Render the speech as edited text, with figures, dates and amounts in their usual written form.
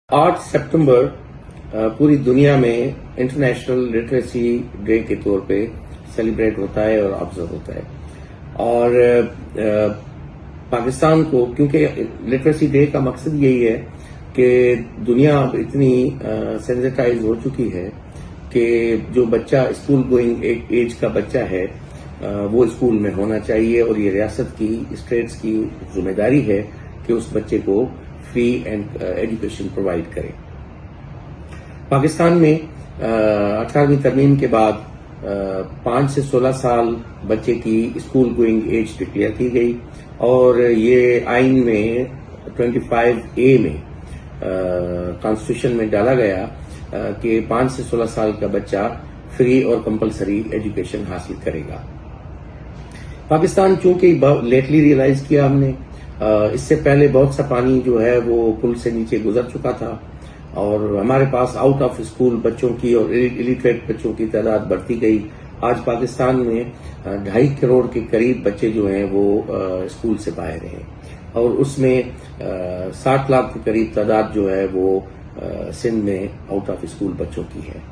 8 सितंबर पूरी दुनिया में इंटरनेशनल लिटरेसी डे के तौर पे सेलिब्रेट होता है और ऑब्जर्व होता है। और पाकिस्तान को, क्योंकि लिटरेसी डे का मकसद यही है कि दुनिया अब इतनी सेंसिटाइज हो चुकी है कि जो बच्चा स्कूल गोइंग एज का बच्चा है वो स्कूल में होना चाहिए, और ये रियासत की, स्टेट्स की जिम्मेदारी है कि उस बच्चे को फ्री एंड एजुकेशन प्रोवाइड करें। पाकिस्तान में 18वीं तरमीम के बाद 5 से 16 साल बच्चे की स्कूल गोइंग एज डिक्लेयर की गई, और ये आइन में 25A में कॉन्स्टिट्यूशन में डाला गया कि 5 से 16 साल का बच्चा फ्री और कंपलसरी एजुकेशन हासिल करेगा। पाकिस्तान चूंकि लेटली रियलाइज किया हमने, इससे पहले बहुत सा पानी जो है वो पुल से नीचे गुजर चुका था, और हमारे पास आउट ऑफ स्कूल बच्चों की और इलिटरेट बच्चों की तादाद बढ़ती गई। आज पाकिस्तान में 2.5 करोड़ के करीब बच्चे जो हैं वो स्कूल से बाहर हैं, और उसमें 60 लाख के करीब तादाद जो है वो सिंध में आउट ऑफ स्कूल बच्चों की है।